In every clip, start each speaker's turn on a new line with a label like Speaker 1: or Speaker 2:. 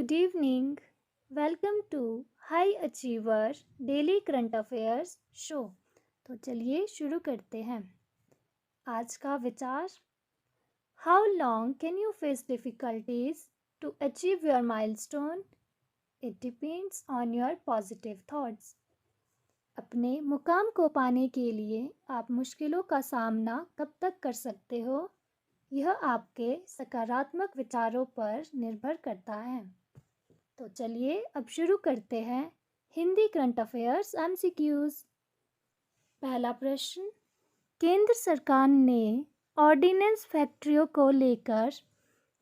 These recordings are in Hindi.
Speaker 1: Good evening. Welcome to High Achiever Daily Current Affairs Show. तो चलिए शुरू करते हैं. आज का विचार: How long can you face difficulties to achieve your milestone? It depends on your positive thoughts. अपने मुकाम को पाने के लिए आप मुश्किलों का सामना कब तक कर सकते हो, यह आपके सकारात्मक विचारों पर निर्भर करता है. तो चलिए अब शुरू करते हैं हिंदी करंट अफेयर्स एमसीक्यूज. पहला प्रश्न: केंद्र सरकार ने ऑर्डिनेंस फैक्ट्रियों को लेकर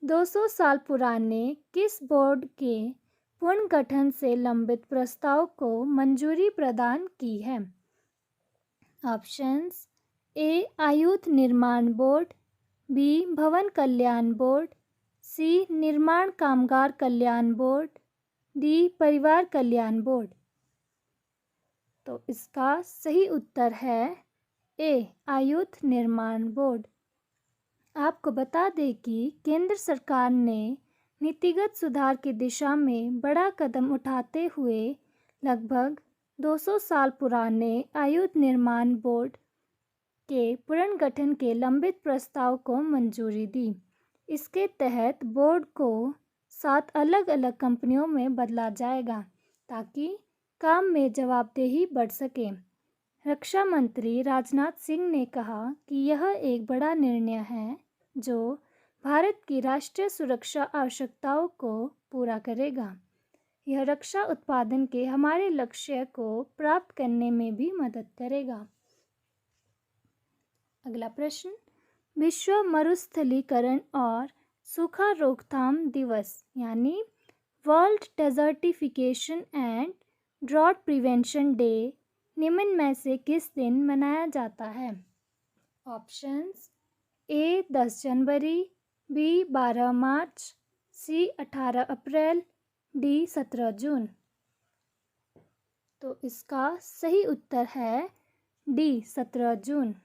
Speaker 1: 200 साल पुराने किस बोर्ड के पुनर्गठन से लंबित प्रस्ताव को मंजूरी प्रदान की है? ऑप्शंस: ए आयुध निर्माण बोर्ड, बी भवन कल्याण बोर्ड, सी निर्माण कामगार कल्याण बोर्ड, डी परिवार कल्याण बोर्ड. तो इसका सही उत्तर है ए आयुध निर्माण बोर्ड. आपको बता दें कि केंद्र सरकार ने नीतिगत सुधार की दिशा में बड़ा कदम उठाते हुए लगभग 200 साल पुराने आयुध निर्माण बोर्ड के पुनर्गठन के लंबित प्रस्ताव को मंजूरी दी. इसके तहत बोर्ड को 7 अलग अलग कंपनियों में बदला जाएगा ताकि काम में जवाबदेही बढ़ सके. रक्षा मंत्री राजनाथ सिंह ने कहा कि यह एक बड़ा निर्णय है जो भारत की राष्ट्रीय सुरक्षा आवश्यकताओं को पूरा करेगा. यह रक्षा उत्पादन के हमारे लक्ष्य को प्राप्त करने में भी मदद करेगा. अगला प्रश्न: विश्व मरुस्थलीकरण और सूखा रोकथाम दिवस यानी world desertification and drought prevention day निम्न में से किस दिन मनाया जाता है? ऑप्शंस: ए 10 जनवरी, बी 12 मार्च, सी 18 अप्रैल, डी 17 जून. तो इसका सही उत्तर है डी 17 जून.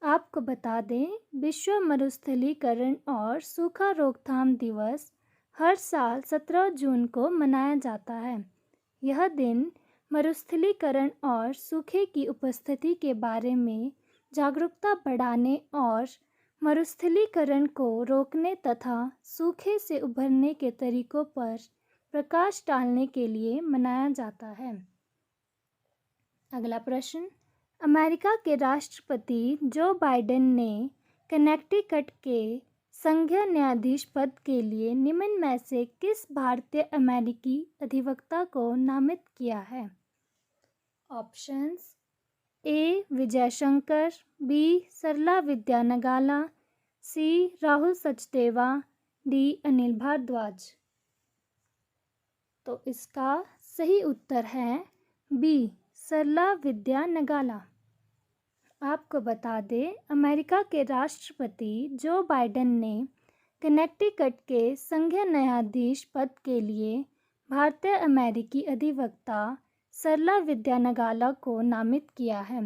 Speaker 1: आपको बता दें, विश्व मरुस्थलीकरण और सूखा रोकथाम दिवस हर साल 17 जून को मनाया जाता है. यह दिन मरुस्थलीकरण और सूखे की उपस्थिति के बारे में जागरूकता बढ़ाने और मरुस्थलीकरण को रोकने तथा सूखे से उभरने के तरीकों पर प्रकाश डालने के लिए मनाया जाता है. अगला प्रश्न: अमेरिका के राष्ट्रपति जो बाइडेन ने कनेक्टिकट के संघीय न्यायाधीश पद के लिए निम्न में से किस भारतीय अमेरिकी अधिवक्ता को नामित किया है? ऑप्शंस: ए विजय शंकर, बी सरला विद्या नगाला, सी राहुल सचदेवा, डी अनिल भारद्वाज. तो इसका सही उत्तर है बी सरला विद्या नगाला. आपको बता दें, अमेरिका के राष्ट्रपति जो बाइडेन ने कनेक्टिकट के संघीय न्यायाधीश पद के लिए भारतीय अमेरिकी अधिवक्ता सरला विद्या नगाला को नामित किया है.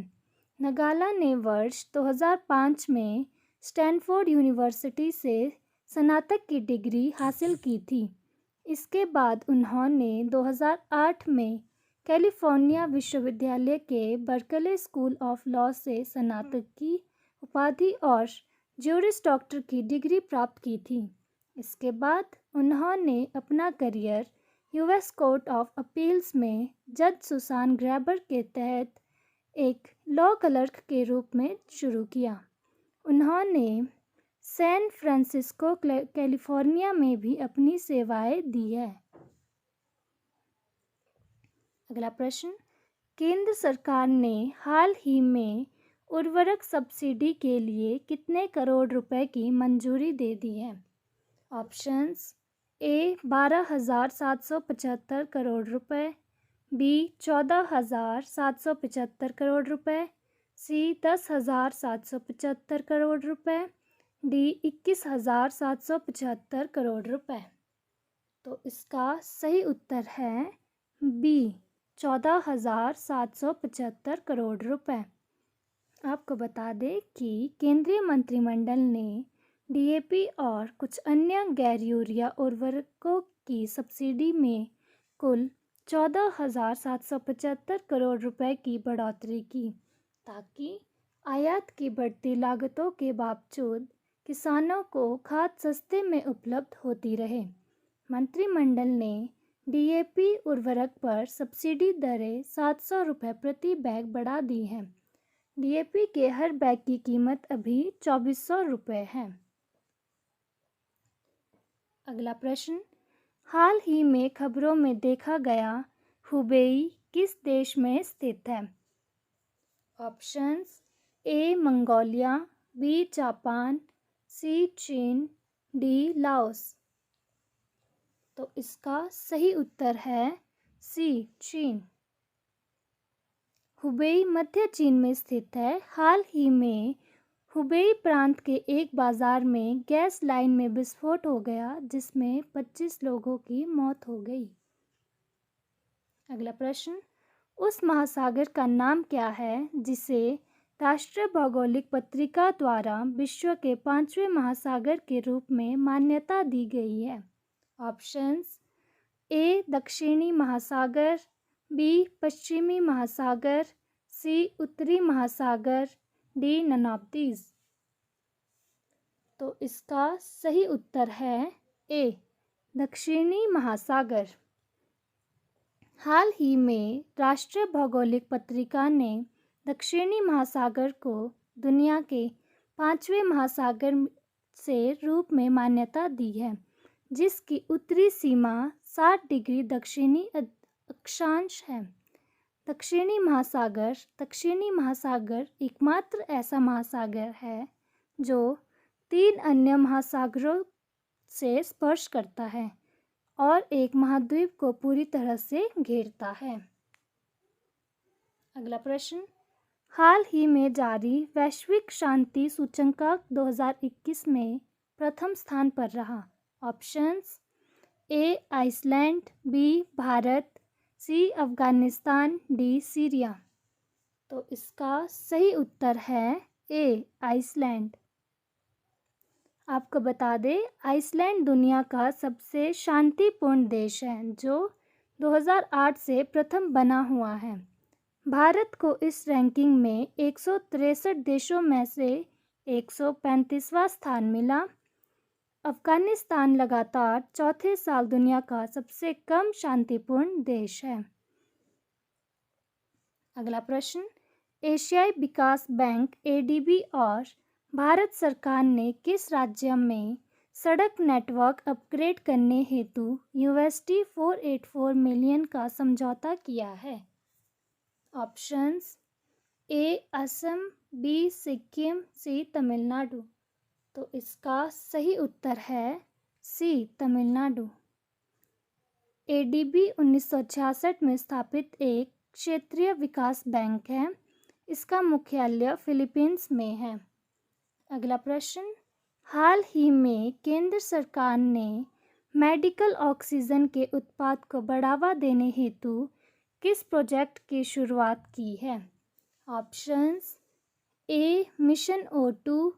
Speaker 1: नगाला ने वर्ष 2005 में स्टैनफोर्ड यूनिवर्सिटी से स्नातक की डिग्री हासिल की थी. इसके बाद उन्होंने 2008 में कैलिफोर्निया विश्वविद्यालय के बर्कले स्कूल ऑफ लॉ से स्नातक की उपाधि और ज्यूरिस डॉक्टर की डिग्री प्राप्त की थी. इसके बाद उन्होंने अपना career US court of appeals में जज सुसान ग्रैबर के तहत एक लॉ क्लर्क के रूप में शुरू किया. उन्होंने सैन फ्रांसिस्को कैलिफोर्निया में भी अपनी सेवाएं दी है. अगला प्रश्न: केंद्र सरकार ने हाल ही में उर्वरक सब्सिडी के लिए कितने करोड़ रुपए की मंजूरी दे दी है? ऑप्शंस: ए 12,775 करोड़ रुपए, बी 14,775 करोड़ रुपए, सी 10,775 करोड़ रुपए, डी 21,775 करोड़ रुपए. तो इसका सही उत्तर है बी 14,775 करोड़ रुपए. आपको बता दें कि केंद्रीय मंत्रिमंडल ने डीएपी और कुछ अन्य गैर यूरिया उर्वरकों की सब्सिडी में कुल 14,775 करोड़ रुपए की बढ़ोतरी की, ताकि आयात की बढ़ती लागतों के बावजूद किसानों को खाद सस्ते में उपलब्ध होती रहे। मंत्रिमंडल ने डीएपी उर्वरक पर सब्सिडी दरें 700 रुपये प्रति बैग बढ़ा दी हैं। डीएपी के हर बैग की कीमत अभी 2400 रुपये है। अगला प्रश्न, हाल ही में खबरों में देखा गया हुबेई किस देश में स्थित है? ऑप्शंस, ए मंगोलिया, बी जापान, सी चीन, डी लाओस। तो इसका सही उत्तर है सी चीन। हुबेई मध्य चीन में स्थित है। हाल ही में हुबेई प्रांत के एक बाजार में गैस लाइन में विस्फोट हो गया, जिसमें 25 लोगों की मौत हो गई। अगला प्रश्न, उस महासागर का नाम क्या है जिसे राष्ट्रीय भौगोलिक पत्रिका द्वारा विश्व के 5वें महासागर के रूप में मान्यता दी गई है? ऑप्शंस, ए दक्षिणी महासागर, बी पश्चिमी महासागर, सी उत्तरी महासागर, डी नन ऑफ दीज। तो इसका सही उत्तर है ए दक्षिणी महासागर। हाल ही में राष्ट्रीय भौगोलिक पत्रिका ने दक्षिणी महासागर को दुनिया के 5वें महासागर से रूप में मान्यता दी है, जिसकी उत्तरी सीमा 60 डिग्री दक्षिणी अक्षांश है। दक्षिणी महासागर एकमात्र ऐसा महासागर है जो 3 अन्य महासागरों से स्पर्श करता है और एक महाद्वीप को पूरी तरह से घेरता है। अगला प्रश्न, हाल ही में जारी वैश्विक शांति सूचकांक 2021 में प्रथम स्थान पर रहा। ऑप्शंस, ए आइसलैंड, बी भारत, सी अफगानिस्तान, डी सीरिया। तो इसका सही उत्तर है ए आइसलैंड। आपको बता दें, आइसलैंड दुनिया का सबसे शांतिपूर्ण देश है, जो 2008 से प्रथम बना हुआ है। भारत को इस रैंकिंग में 163 देशों में से 135वां स्थान मिला। अफगानिस्तान लगातार चौथे साल दुनिया का सबसे कम शांतिपूर्ण देश है। अगला प्रश्न, एशियाई विकास बैंक एडीबी और भारत सरकार ने किस राज्य में सड़क नेटवर्क अपग्रेड करने हेतु $484 मिलियन का समझौता किया है? ऑप्शंस, ए असम, बी सिक्किम, सी तमिलनाडु। तो इसका सही उत्तर है सी तमिलनाडु। एडीबी 1966 में स्थापित एक क्षेत्रीय विकास बैंक है। इसका मुख्यालय फिलीपींस में है। अगला प्रश्न, हाल ही में केंद्र सरकार ने मेडिकल ऑक्सीजन के उत्पाद को बढ़ावा देने हेतु किस प्रोजेक्ट की शुरुआत की है? Options, A mission O2,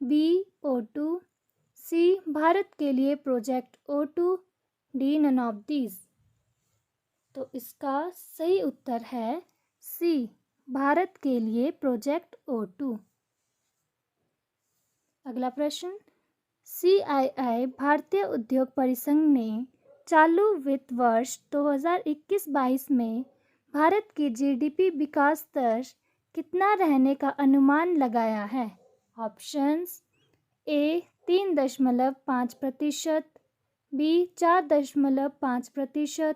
Speaker 1: B O2, C भारत के लिए project O2, D none of these. तो इसका सही उत्तर है सी भारत के लिए प्रोजेक्ट O2। अगला प्रश्न, CII भारतीय उद्योग परिसंघ ने चालू वित्त वर्ष 2021-22 में भारत की जीडीपी विकास दर कितना रहने का अनुमान लगाया है? ऑप्शंस, ए 3.5%, बी 4.5%,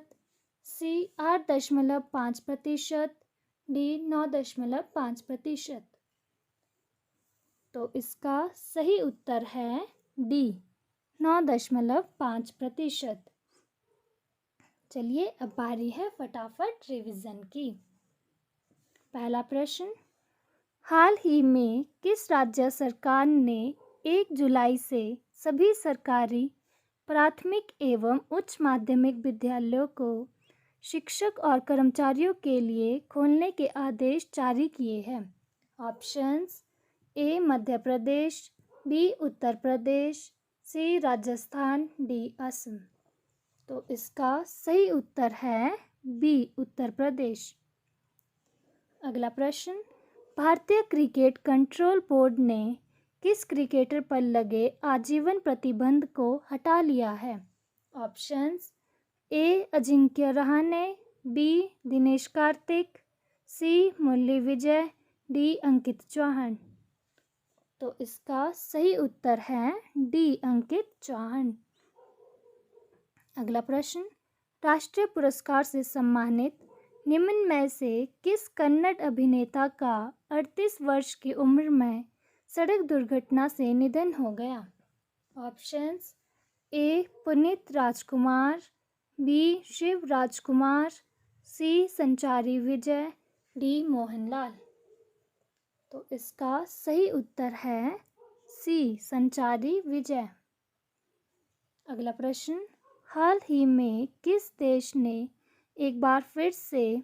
Speaker 1: सी 8.5%, डी 9.5%। तो इसका सही उत्तर है डी 9.5%। चलिए अब बारी है फटाफट रिवीजन की। पहला प्रश्न, हाल ही में किस राज्य सरकार ने 1 जुलाई से सभी सरकारी प्राथमिक एवं उच्च माध्यमिक विद्यालयों को शिक्षक और कर्मचारियों के लिए खोलने के आदेश जारी किए हैं? ऑप्शंस, ए मध्य प्रदेश, बी उत्तर प्रदेश, सी राजस्थान, डी असम। तो इसका सही उत्तर है बी उत्तर प्रदेश। अगला प्रश्न, भारतीय क्रिकेट कंट्रोल बोर्ड ने किस क्रिकेटर पर लगे आजीवन प्रतिबंध को हटा लिया है? ऑप्शंस, ए अजिंक्य रहाणे, बी दिनेश कार्तिक, सी मुरली विजय, डी अंकित चौहान। तो इसका सही उत्तर है डी अंकित चौहान। अगला प्रश्न, राष्ट्रीय पुरस्कार से सम्मानित निम्न में से किस कन्नड़ अभिनेता का 38 वर्ष की उम्र में सड़क दुर्घटना से निधन हो गया? ऑप्शंस, ए पुनीत राजकुमार, बी शिव राजकुमार, सी संचारी विजय, डी मोहनलाल। तो इसका सही उत्तर है सी संचारी विजय। अगला प्रश्न, हाल ही में किस देश ने एक बार फिर से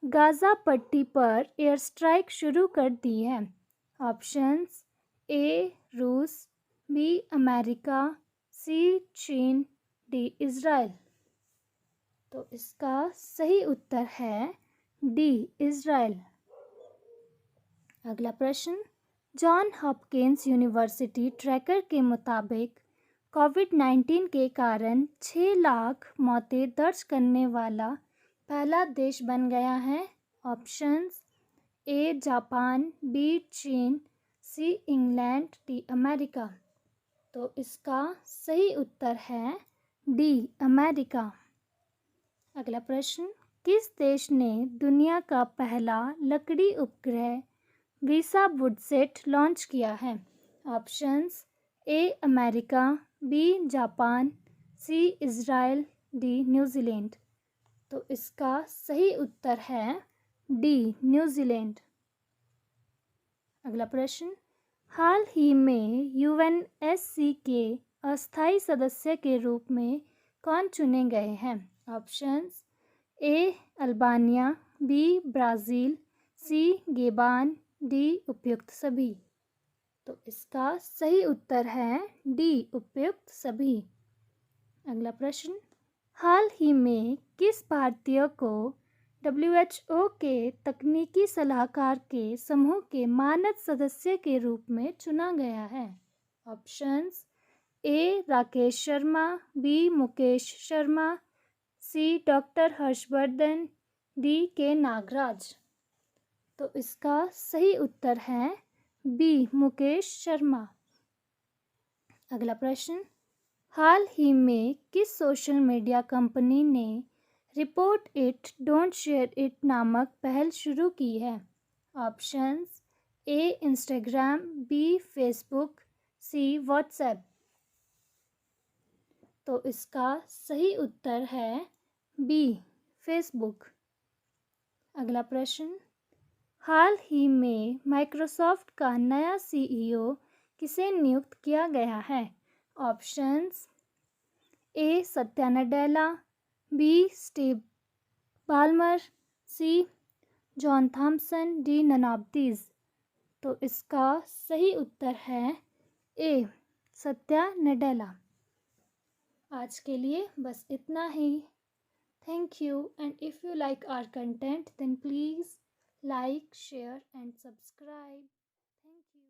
Speaker 1: गाज़ा पट्टी पर एयर स्ट्राइक शुरू कर दी है? ऑप्शंस, ए रूस, बी अमेरिका, सी चीन, डी इज़राइल। तो इसका सही उत्तर है डी इज़राइल। अगला प्रश्न, जॉन हॉपकिंस यूनिवर्सिटी ट्रैकर के मुताबिक कोविड-19 के कारण 6 लाख मौतें दर्ज करने वाला पहला देश बन गया है? ऑप्शंस, ए जापान, बी चीन, सी इंग्लैंड, डी अमेरिका। तो इसका सही उत्तर है डी अमेरिका। अगला प्रश्न, किस देश ने दुनिया का पहला लकड़ी उपग्रह वीसा वुडसेट लॉन्च किया है? Options, A America, B Japan, C Israel, D New Zealand. तो इसका सही उत्तर है डी न्यूजीलैंड। अगला प्रश्न, हाल ही में यूएनएससी के अस्थायी सदस्य के रूप में कौन चुने गए हैं? ऑप्शंस, ए अल्बानिया, बी ब्राज़ील, सी गेबान, डी उपयुक्त सभी। तो इसका सही उत्तर है डी उपयुक्त सभी। अगला प्रश्न, हाल ही में किस भारतीय को WHO के तकनीकी सलाहकार के समूह के मानद सदस्य के रूप में चुना गया है? ऑप्शंस, ए राकेश शर्मा, बी मुकेश शर्मा, सी डॉक्टर हर्षवर्धन, डी के नागराज। तो इसका सही उत्तर है बी मुकेश शर्मा। अगला प्रश्न, हाल ही में किस सोशल मीडिया कंपनी ने report it don't share it नामक पहल शुरू की है? ऑप्शंस, ए इंस्टाग्राम, बी फेसबुक, सी व्हाट्सएप। तो इसका सही उत्तर है बी फेसबुक। अगला प्रश्न, हाल ही में माइक्रोसॉफ्ट का नया CEO किसे नियुक्त किया गया है? Options, A Satya Nadella, B Steve Ballmer, C John Thomson, D none of these. तो इसका सही उत्तर है ए सत्या नडेला। आज के लिए बस इतना ही। Thank you, and if you like our content then please like, share and subscribe. Thank you.